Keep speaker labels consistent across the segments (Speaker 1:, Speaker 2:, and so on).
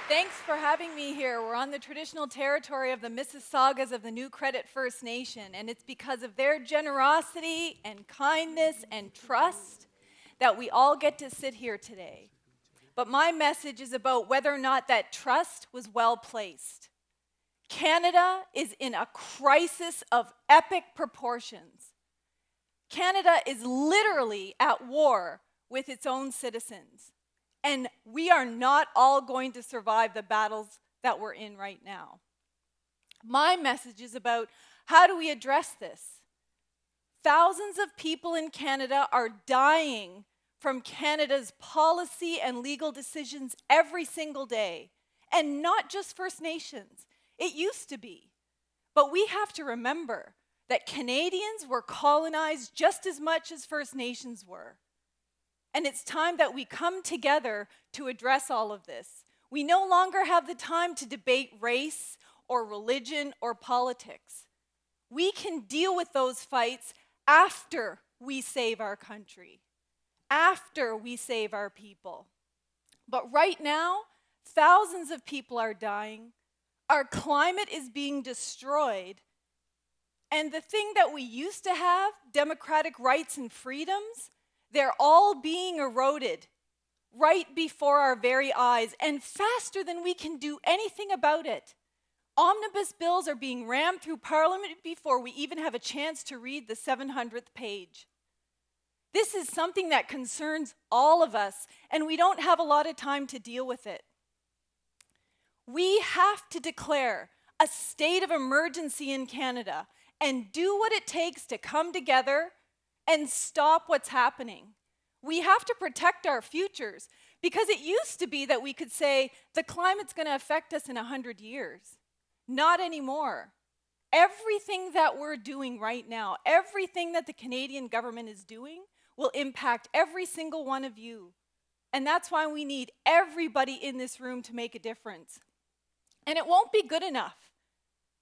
Speaker 1: Thanks for having me here. We're on the traditional territory of the Mississaugas of the New Credit First Nation, and it's because of their generosity and kindness and trust that we all get to sit here today. But my message is about whether or not that trust was well placed. Canada is in a crisis of epic proportions. Canada is literally at war with its own citizens. And we are not all going to survive the battles that we're in right now. My message is about how do we address this? Thousands of people in Canada are dying from Canada's policy and legal decisions every single day. And not just First Nations. It used to be. But we have to remember that Canadians were colonized just as much as First Nations were. And it's time that we come together to address all of this. We no longer have the time to debate race or religion or politics. We can deal with those fights after we save our country, after we save our people. But right now, thousands of people are dying. Our climate is being destroyed. And the thing that we used to have, democratic rights and freedoms, they're all being eroded right before our very eyes and faster than we can do anything about it. Omnibus bills are being rammed through Parliament before we even have a chance to read the 700th page. This is something that concerns all of us, and we don't have a lot of time to deal with it. We have to declare a state of emergency in Canada and do what it takes to come together and stop what's happening. We have to protect our futures because it used to be that we could say the climate's going to affect us in 100 years. Not anymore. Everything that we're doing right now, everything that the Canadian government is doing will impact every single one of you. And that's why we need everybody in this room to make a difference. And it won't be good enough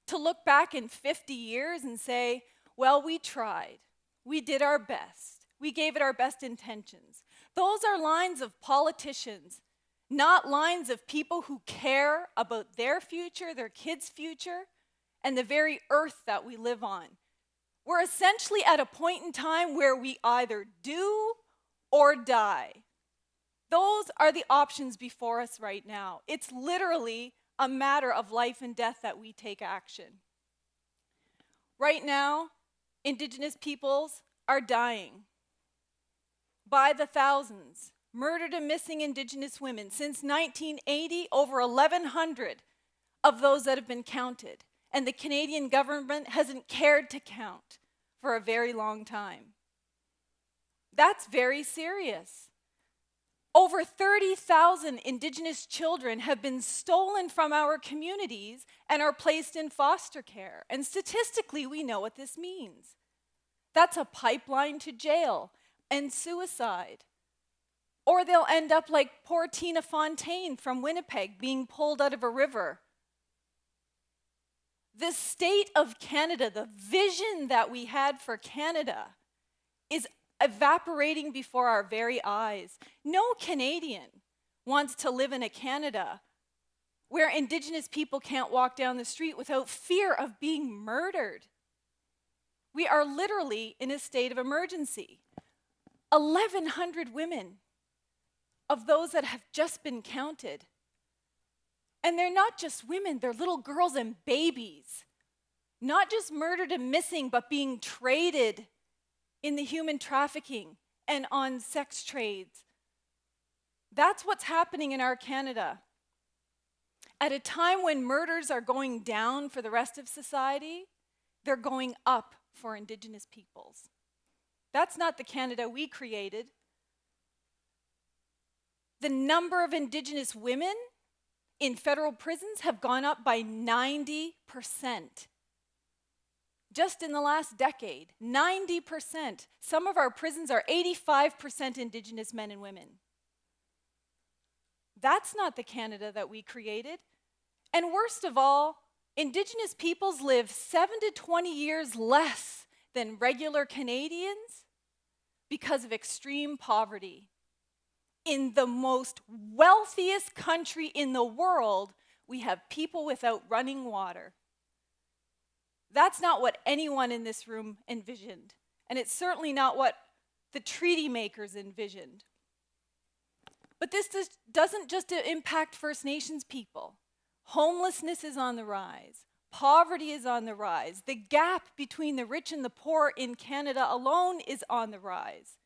Speaker 1: to look back in 50 years and say, well, we tried. We did our best. We gave it our best intentions. Those are lines of politicians, not lines of people who care about their future, their kids' future, and the very earth that we live on. We're essentially at a point in time where we either do or die. Those are the options before us right now. It's literally a matter of life and death that we take action. Right now, Indigenous peoples are dying by the thousands. Murdered and missing Indigenous women. Since 1980, over 1,100 of those that have been counted. And the Canadian government hasn't cared to count for a very long time. That's very serious. Over 30,000 Indigenous children have been stolen from our communities and are placed in foster care. And statistically, we know what this means. That's a pipeline to jail and suicide. Or they'll end up like poor Tina Fontaine from Winnipeg being pulled out of a river. The state of Canada, the vision that we had for Canada, is evaporating before our very eyes. No Canadian wants to live in a Canada where Indigenous people can't walk down the street without fear of being murdered. We are literally in a state of emergency. 1,100 women of those that have just been counted. And they're not just women, they're little girls and babies. Not just murdered and missing, but being traded in the human trafficking and on sex trades. That's what's happening in our Canada. At a time when murders are going down for the rest of society, they're going up for Indigenous peoples. That's not the Canada we created. The number of Indigenous women in federal prisons have gone up by 90%. Just in the last decade, 90%. Some of our prisons are 85% Indigenous men and women. That's not the Canada that we created. And worst of all, Indigenous peoples live 7 to 20 years less than regular Canadians because of extreme poverty. in the most wealthiest country in the world, we have people without running water. That's not what anyone in this room envisioned. And it's certainly not what the treaty makers envisioned. But this doesn't just impact First Nations people. Homelessness is on the rise. Poverty is on the rise. The gap between the rich and the poor in Canada alone is on the rise.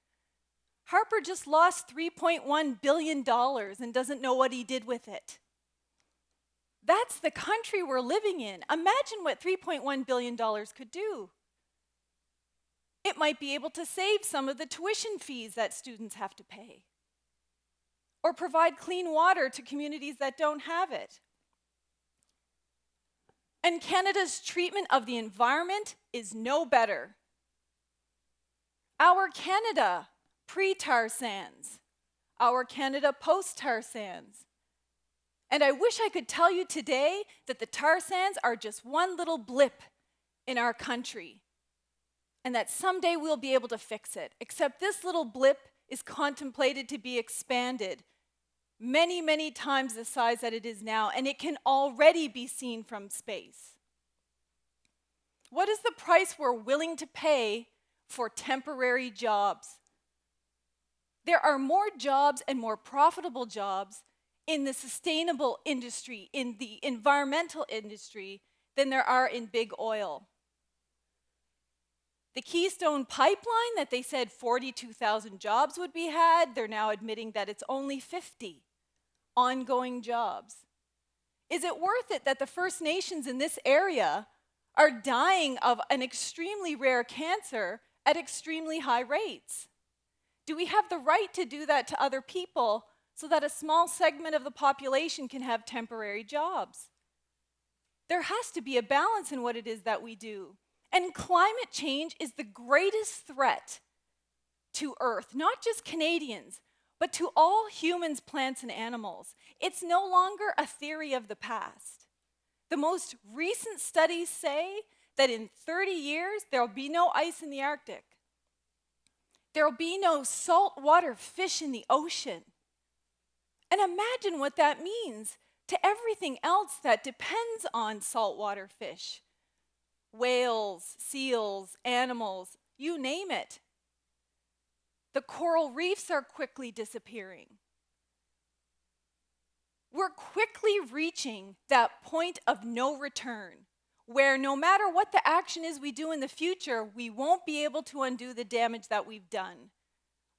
Speaker 1: Harper just lost $3.1 billion and doesn't know what he did with it. That's the country we're living in. Imagine what $3.1 billion could do. It might be able to save some of the tuition fees that students have to pay, or provide clean water to communities that don't have it. And Canada's treatment of the environment is no better. Our Canada pre-tar sands, our Canada post-tar sands. And I wish I could tell you today that the tar sands are just one little blip in our country, and that someday we'll be able to fix it. Except this little blip is contemplated to be expanded many, many times the size that it is now, and it can already be seen from space. What is the price we're willing to pay for temporary jobs? There are more jobs and more profitable jobs in the sustainable industry, in the environmental industry, than there are in big oil. The Keystone Pipeline that they said 42,000 jobs would be had, they're now admitting that it's only 50 ongoing jobs. Is it worth it that the First Nations in this area are dying of an extremely rare cancer at extremely high rates? Do we have the right to do that to other people so that a small segment of the population can have temporary jobs? There has to be a balance in what it is that we do. And climate change is the greatest threat to Earth, not just Canadians, but to all humans, plants, and animals. It's no longer a theory of the past. The most recent studies say that in 30 years, there will be no ice in the Arctic. There will be no saltwater fish in the ocean. And imagine what that means to everything else that depends on saltwater fish. Whales, seals, animals, you name it. The coral reefs are quickly disappearing. We're quickly reaching that point of no return, where no matter what the action is we do in the future, we won't be able to undo the damage that we've done.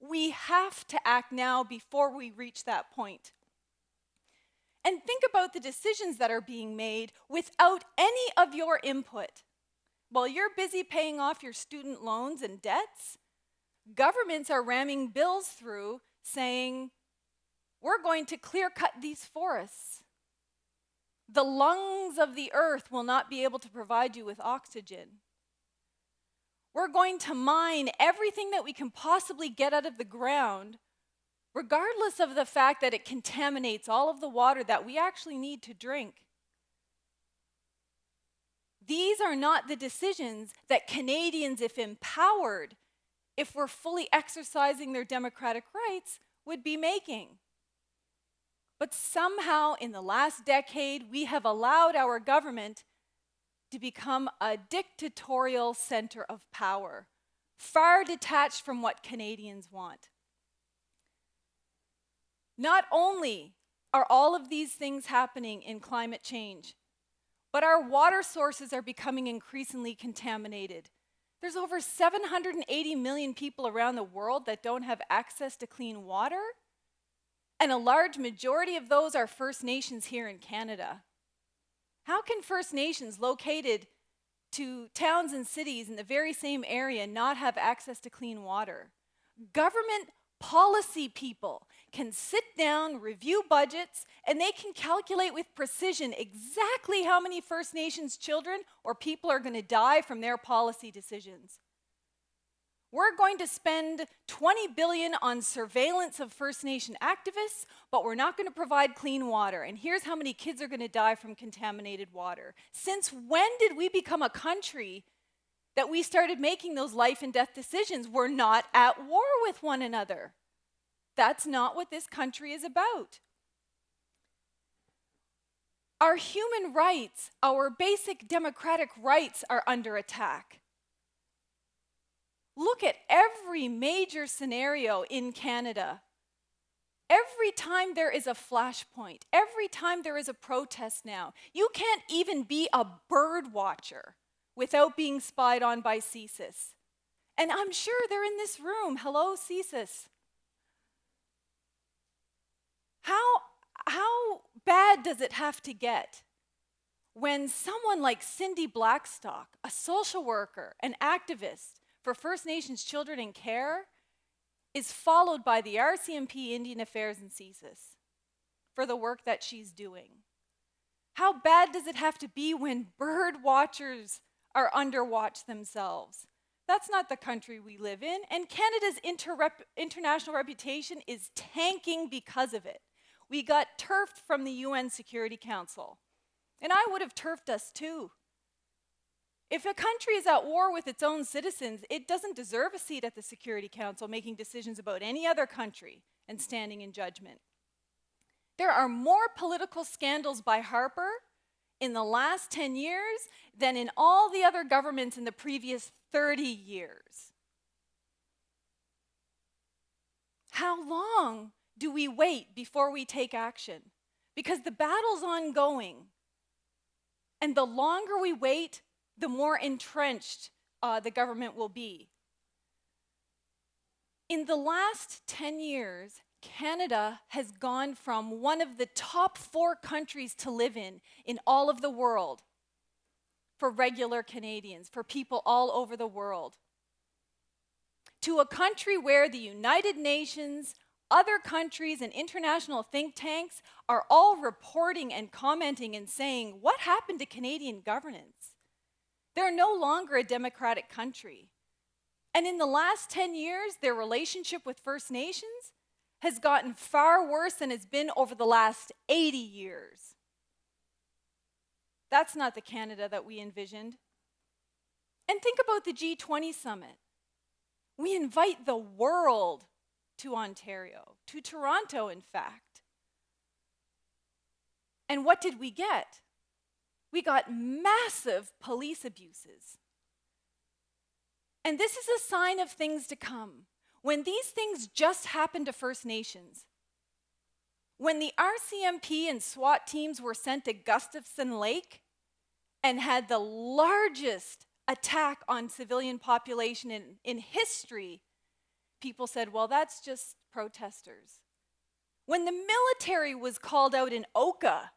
Speaker 1: We have to act now before we reach that point. And think about the decisions that are being made without any of your input. While you're busy paying off your student loans and debts, governments are ramming bills through saying, we're going to clear cut these forests. The lungs of the earth will not be able to provide you with oxygen. We're going to mine everything that we can possibly get out of the ground, regardless of the fact that it contaminates all of the water that we actually need to drink. These are not the decisions that Canadians, if empowered, if we're fully exercising their democratic rights, would be making. But somehow in the last decade, we have allowed our government to become a dictatorial center of power, far detached from what Canadians want. Not only are all of these things happening in climate change, but our water sources are becoming increasingly contaminated. There's over 780 million people around the world that don't have access to clean water, and a large majority of those are First Nations here in Canada. How can First Nations located to towns and cities in the very same area not have access to clean water? Government policy people can sit down, review budgets, and they can calculate with precision exactly how many First Nations children or people are going to die from their policy decisions. We're going to spend $20 billion on surveillance of First Nation activists, but we're not going to provide clean water. And here's how many kids are going to die from contaminated water. Since when did we become a country that we started making those life and death decisions? We're not at war with one another. That's not what this country is about. Our human rights, our basic democratic rights are under attack. Look at every major scenario in Canada. Every time there is a flashpoint, every time there is a protest now, you can't even be a bird watcher without being spied on by thesis. And I'm sure they're in this room. Hello, thesis. How bad does it have to get when someone like Cindy Blackstock, a social worker, an activist for First Nations children in care, is followed by the RCMP Indian Affairs and thesis for the work that she's doing? How bad does it have to be when bird watchers are under watch themselves? That's not the country we live in, and Canada's international reputation is tanking because of it. We got turfed from the UN Security Council, and I would have turfed us too. If a country is at war with its own citizens, it doesn't deserve a seat at the Security Council making decisions about any other country and standing in judgment. There are more political scandals by Harper in the last 10 years than in all the other governments in the previous 30 years. How long do we wait before we take action? Because the battle's ongoing. And the longer we wait, the more entrenched the government will be. In the last 10 years, Canada has gone from one of the top 4 countries to live in all of the world for regular Canadians, for people all over the world, to a country where the United Nations, other countries, and international think tanks are all reporting and commenting and saying, what happened to Canadian governance? They're no longer a democratic country. And in the last 10 years, their relationship with First Nations has gotten far worse than it's been over the last 80 years. That's not the Canada that we envisioned. And think about the G20 summit. We invite the world to Ontario, to Toronto, in fact. And what did we get? We got massive police abuses. And this is a sign of things to come. When these things just happened to First Nations, when the RCMP and SWAT teams were sent to Gustafson Lake and had the largest attack on civilian population in history, people said, well, that's just protesters. When the military was called out in Oka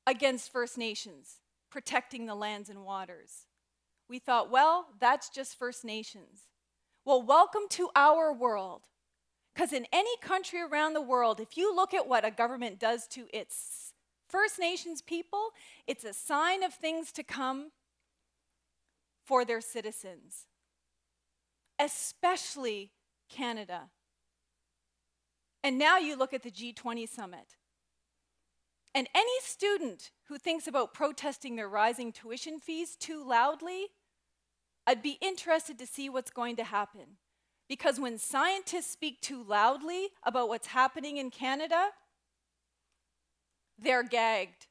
Speaker 1: against First Nations, protecting the lands and waters, we thought, well, that's just First Nations. Well, welcome to our world. Because in any country around the world, if you look at what a government does to its First Nations people, it's a sign of things to come for their citizens, especially Canada. And now you look at the G20 summit. And any student who thinks about protesting their rising tuition fees too loudly, I'd be interested to see what's going to happen. Because when scientists speak too loudly about what's happening in Canada, they're gagged.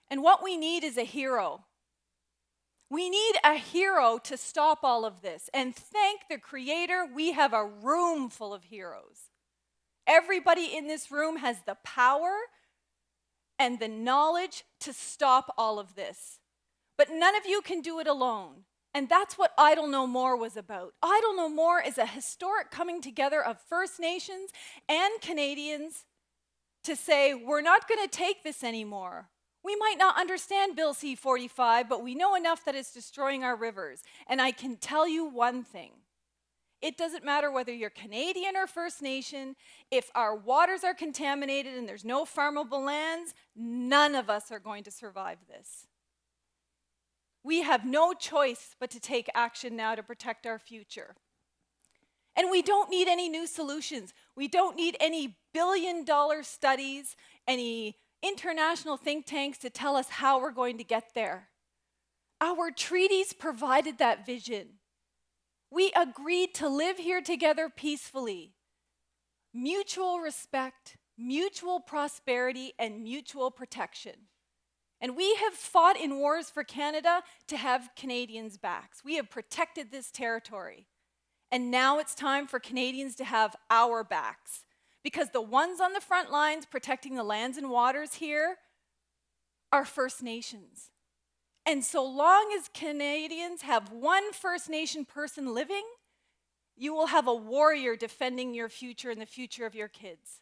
Speaker 1: And what we need is a hero. We need a hero to stop all of this. And thank the Creator, we have a room full of heroes. Everybody in this room has the power and the knowledge to stop all of this. But none of you can do it alone. And that's what Idle No More was about. Idle No More is a historic coming together of First Nations and Canadians to say, we're not going to take this anymore. We might not understand Bill C-45, but we know enough that it's destroying our rivers. And I can tell you one thing. It doesn't matter whether you're Canadian or First Nation. If our waters are contaminated and there's no farmable lands, none of us are going to survive this. We have no choice but to take action now to protect our future. And we don't need any new solutions. We don't need any billion-dollar studies, any international think tanks to tell us how we're going to get there. Our treaties provided that vision. We agreed to live here together peacefully. mutual respect, mutual prosperity, and mutual protection. And we have fought in wars for Canada to have Canadians' backs. We have protected this territory. And now it's time for Canadians to have our backs. Because the ones on the front lines protecting the lands and waters here are First Nations. And so long as Canadians have one First Nation person living, you will have a warrior defending your future and the future of your kids.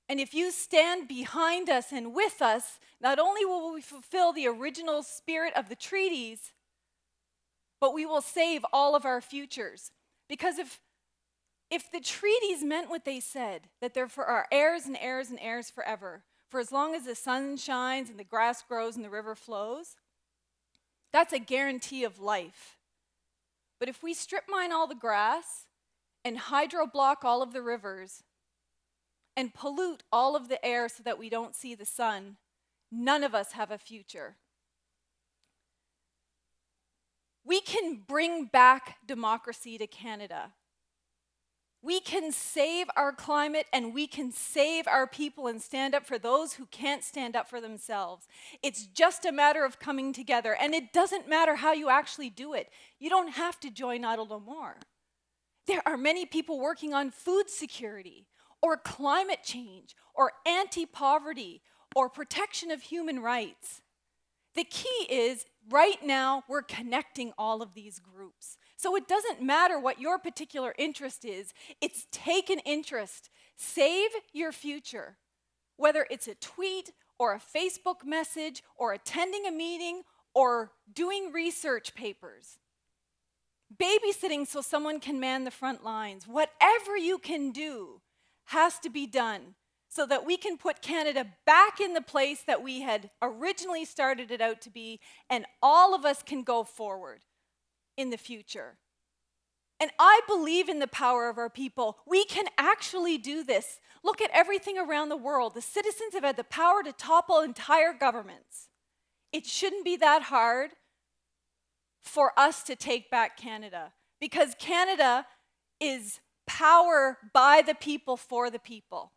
Speaker 1: And if you stand behind us and with us, not only will we fulfill the original spirit of the treaties, but we will save all of our futures. Because if the treaties meant what they said, that they're for our heirs and heirs and heirs forever, for as long as the sun shines and the grass grows and the river flows, that's a guarantee of life. But if we strip mine all the grass and hydro-block all of the rivers and pollute all of the air so that we don't see the sun, none of us have a future. We can bring back democracy to Canada. We can save our climate and we can save our people and stand up for those who can't stand up for themselves. It's just a matter of coming together, and it doesn't matter how you actually do it. You don't have to join Idle No More. There are many people working on food security or climate change or anti-poverty or protection of human rights. The key is, right now, we're connecting all of these groups. So it doesn't matter what your particular interest is, it's take an interest. Save your future. Whether it's a tweet or a Facebook message or attending a meeting or doing research papers. Babysitting so someone can man the front lines. Whatever you can do has to be done so that we can put Canada back in the place that we had originally started it out to be, and all of us can go forward in the future. And I believe in the power of our people. We can actually do this. Look at everything around the world. The citizens have had the power to topple entire governments. It shouldn't be that hard for us to take back Canada, because Canada is power by the people for the people.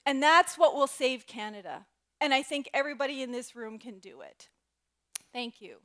Speaker 1: And that's what will save Canada. And I think everybody in this room can do it. Thank you.